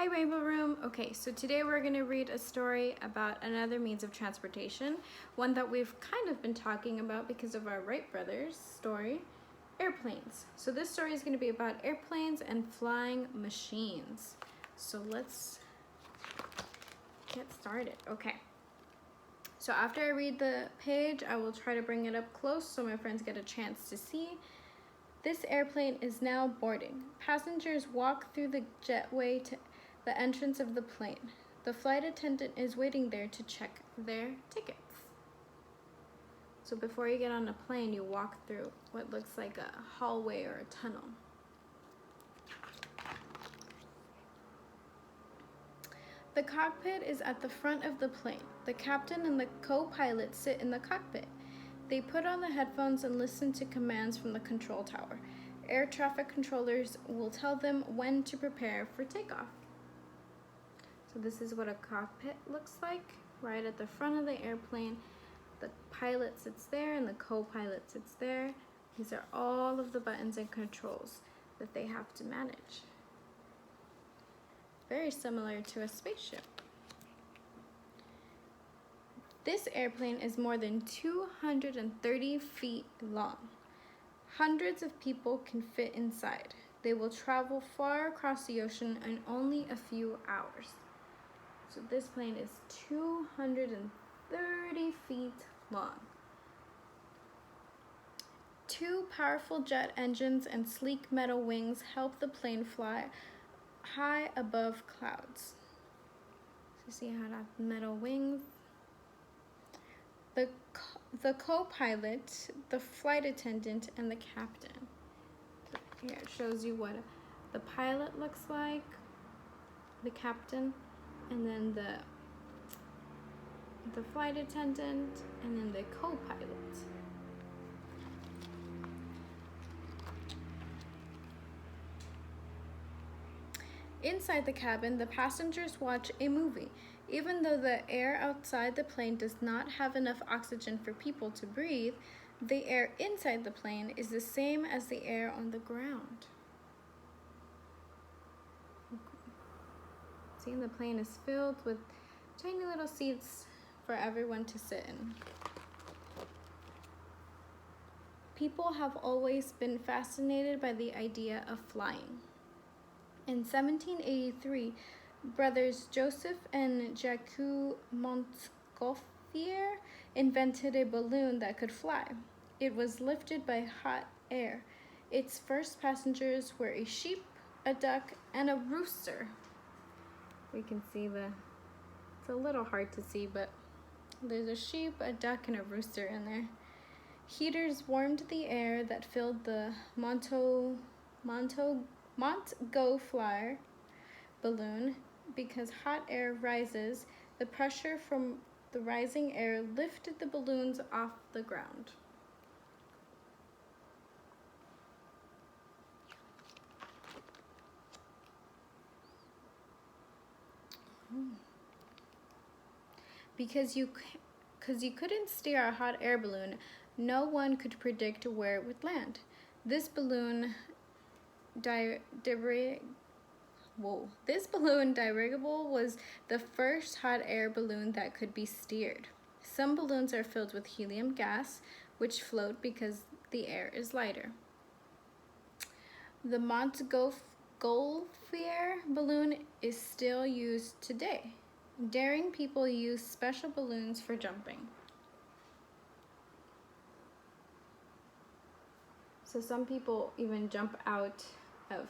Hi Rainbow Room. Okay, so today we're going to read a story about another means of transportation, one that we've kind of been talking about because of our Wright brothers story, airplanes. So this story is going to be about airplanes and flying machines. So let's get started. Okay. So after I read the page, I will try to bring it up close so my friends get a chance to see. This airplane is now boarding. Passengers walk through the jetway to the entrance of the plane. The flight attendant is waiting there to check their tickets. So before you get on a plane, you walk through what looks like a hallway or a tunnel. The cockpit is at the front of the plane. The captain and the co-pilot sit in the cockpit. They put on the headphones and listen to commands from the control tower. Air traffic controllers will tell them when to prepare for takeoff. So this is what a cockpit looks like, right at the front of the airplane. The pilot sits there and the co-pilot sits there. These are all of the buttons and controls that they have to manage. Very similar to a spaceship. This airplane is more than 230 feet long. Hundreds of people can fit inside. They will travel far across the ocean in only a few hours. So this plane is 230 feet long. Two powerful jet engines and sleek metal wings help the plane fly high above clouds. So see how that metal wings? The co-pilot, the flight attendant, and the captain. Here it shows you what the pilot looks like, the captain, and then the flight attendant, and then the co-pilot. Inside the cabin, the passengers watch a movie. Even though the air outside the plane does not have enough oxygen for people to breathe, the air inside the plane is the same as the air on the ground. See, the plane is filled with tiny little seats for everyone to sit in. People have always been fascinated by the idea of flying. In 1783, brothers Joseph and Jacques Montgolfier invented a balloon that could fly. It was lifted by hot air. Its first passengers were a sheep, a duck, and a rooster. We can see it's a little hard to see, but there's a sheep, a duck, and a rooster in there. Heaters warmed the air that filled the Montgolfier balloon. Because hot air rises, the pressure from the rising air lifted the balloons off the ground. Because you couldn't steer a hot air balloon, no one could predict where it would land. This balloon dirigible was the first hot air balloon that could be steered. Some balloons are filled with helium gas, which float because the air is lighter. The Montgolfier balloon is still used today. Daring people use special balloons for jumping. So some people even jump out of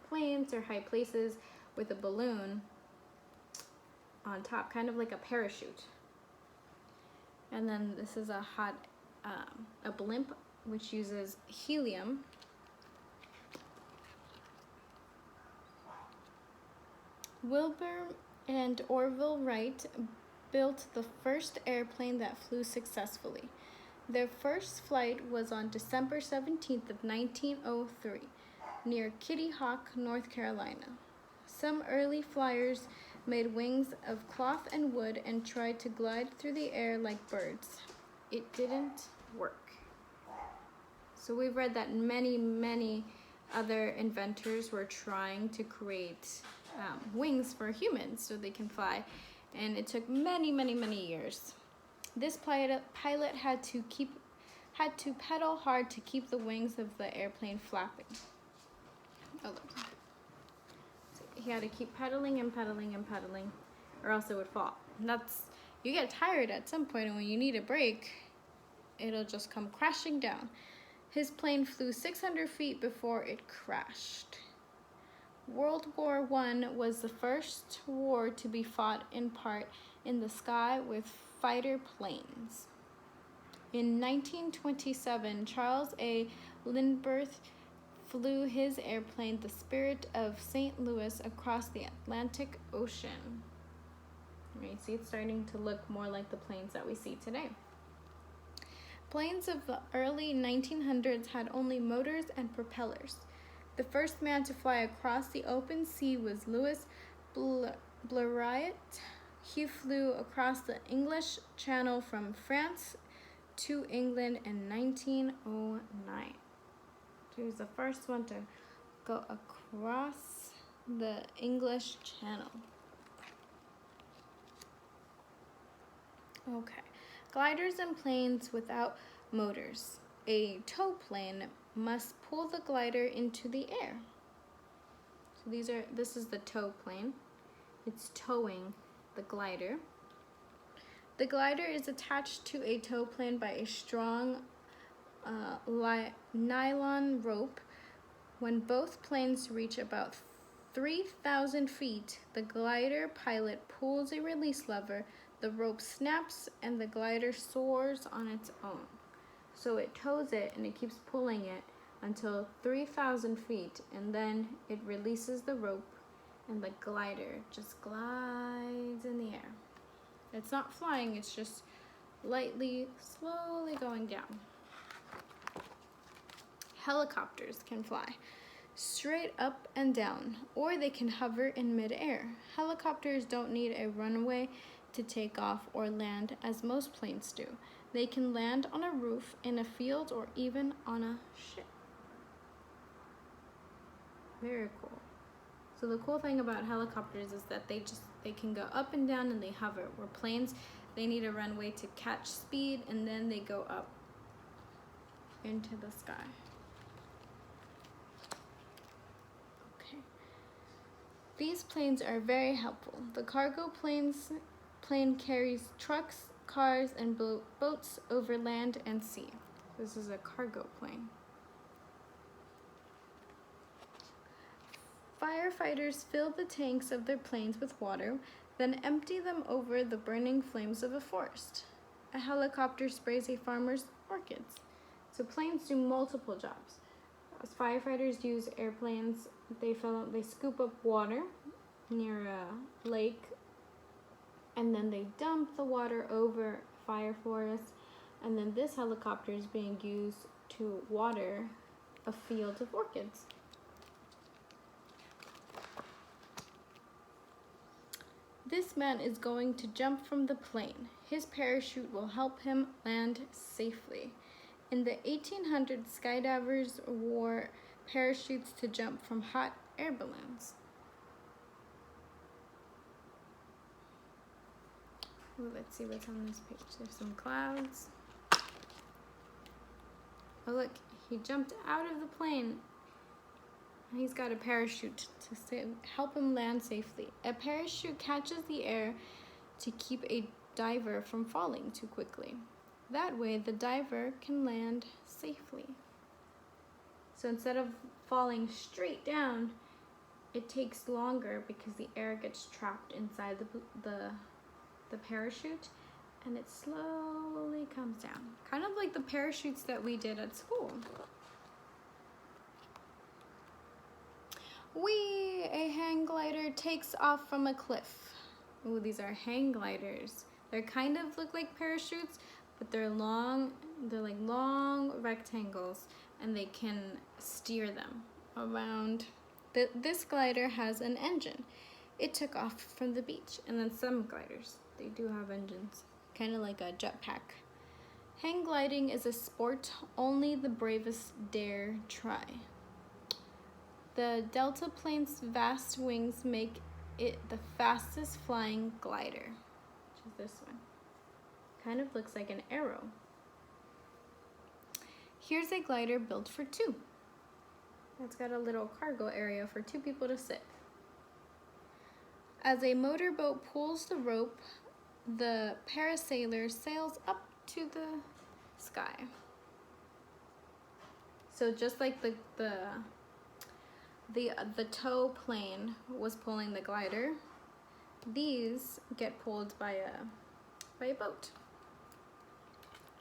planes or high places with a balloon on top, kind of like a parachute. And then this is a blimp, which uses helium. Wilbur and Orville Wright built the first airplane that flew successfully. Their first flight was on December 17th of 1903 near Kitty Hawk, North Carolina. Some early flyers made wings of cloth and wood and tried to glide through the air like birds. It didn't work. So we've read that many other inventors were trying to create wings for humans so they can fly, and it took many, many, many years. This pilot had to pedal hard to keep the wings of the airplane flapping. Oh, look. So he had to keep pedaling and pedaling and pedaling, or else it would fall. And you get tired at some point, and when you need a break, it'll just come crashing down. His plane flew 600 feet before it crashed. World War I was the first war to be fought in part in the sky with fighter planes. In 1927, Charles A. Lindbergh flew his airplane, the Spirit of St. Louis, across the Atlantic Ocean. You see, it's starting to look more like the planes that we see today. Planes of the early 1900s had only motors and propellers. The first man to fly across the open sea was Louis Blériot. He flew across the English Channel from France to England in 1909. He was the first one to go across the English Channel. Okay. Gliders and planes without motors. A tow plane must pull the glider into the air. So this is the tow plane. It's towing the glider. The glider is attached to a tow plane by a strong nylon rope. When both planes reach about 3,000 feet, the glider pilot pulls a release lever, the rope snaps, and the glider soars on its own. So it tows it and it keeps pulling it until 3,000 feet, and then it releases the rope and the glider just glides in the air. It's not flying, it's just lightly, slowly going down. Helicopters can fly straight up and down, or they can hover in midair. Helicopters don't need a runway to take off or land as most planes do. They can land on a roof, in a field, or even on a ship. Very cool. So the cool thing about helicopters is that they can go up and down and they hover. Where planes, they need a runway to catch speed and then they go up into the sky. Okay. These planes are very helpful. The cargo plane carries trucks, cars, and boats over land and sea. This is a cargo plane. Firefighters fill the tanks of their planes with water, then empty them over the burning flames of a forest. A helicopter sprays a farmer's orchids. So planes do multiple jobs. As firefighters use airplanes, they scoop up water near a lake, and then they dump the water over fire forests, and then this helicopter is being used to water a field of orchids. This man is going to jump from the plane. His parachute will help him land safely. In the 1800s, skydivers wore parachutes to jump from hot air balloons. Ooh, let's see what's on this page. There's some clouds. Oh look, he jumped out of the plane. He's got a parachute to help him land safely. A parachute catches the air to keep a diver from falling too quickly. That way, the diver can land safely. So instead of falling straight down, it takes longer because the air gets trapped inside the parachute, and it slowly comes down. Kind of like the parachutes that we did at school. A hang glider takes off from a cliff. Ooh, these are hang gliders. They kind of look like parachutes, but they're long. They're like long rectangles, and they can steer them around. This glider has an engine. It took off from the beach, and then some gliders, they do have engines, kind of like a jetpack. Hang gliding is a sport only the bravest dare try. The Delta plane's vast wings make it the fastest flying glider, which is this one. Kind of looks like an arrow. Here's a glider built for two. It's got a little cargo area for two people to sit. As a motorboat pulls the rope, the parasailer sails up to the sky. So just like the tow plane was pulling the glider, these get pulled by a boat.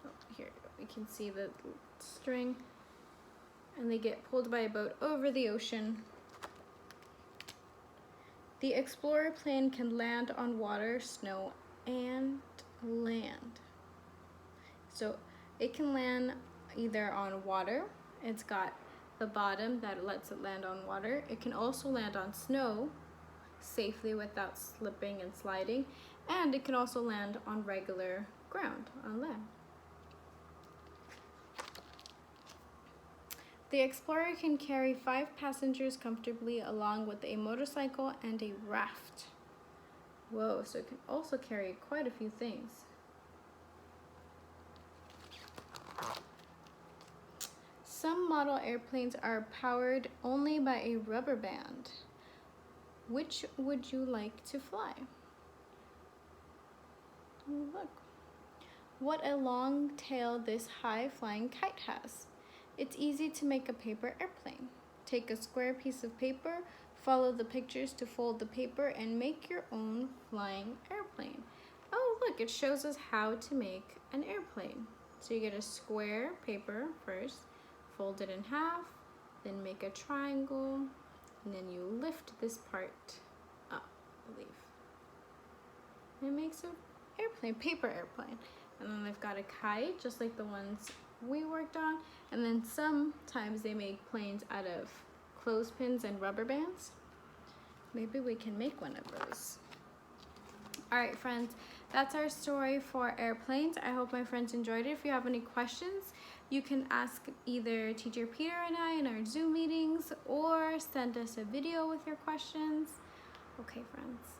Oh, here we can see the string, and they get pulled by a boat over the ocean. The Explorer plane can land on water, snow, and land. So it can land either on water. It's got the bottom that lets it land on water. It can also land on snow safely without slipping and sliding. And it can also land on regular ground, on land. The Explorer can carry 5 passengers comfortably along with a motorcycle and a raft. Whoa, so it can also carry quite a few things. Some model airplanes are powered only by a rubber band. Which would you like to fly? Look. What a long tail this high-flying kite has. It's easy to make a paper airplane. Take a square piece of paper, follow the pictures to fold the paper, and make your own flying airplane. Oh, look, it shows us how to make an airplane. So you get a square paper first, fold it in half, then make a triangle, and then you lift this part up, I believe. And it makes an airplane, paper airplane. And then they've got a kite, just like the ones we worked on. And then sometimes they make planes out of clothespins and rubber bands. Maybe we can make one of those. All right, friends, that's our story for airplanes. I hope my friends enjoyed it. If you have any questions, you can ask either Teacher Peter and I in our Zoom meetings, or send us a video with your questions. Okay, friends.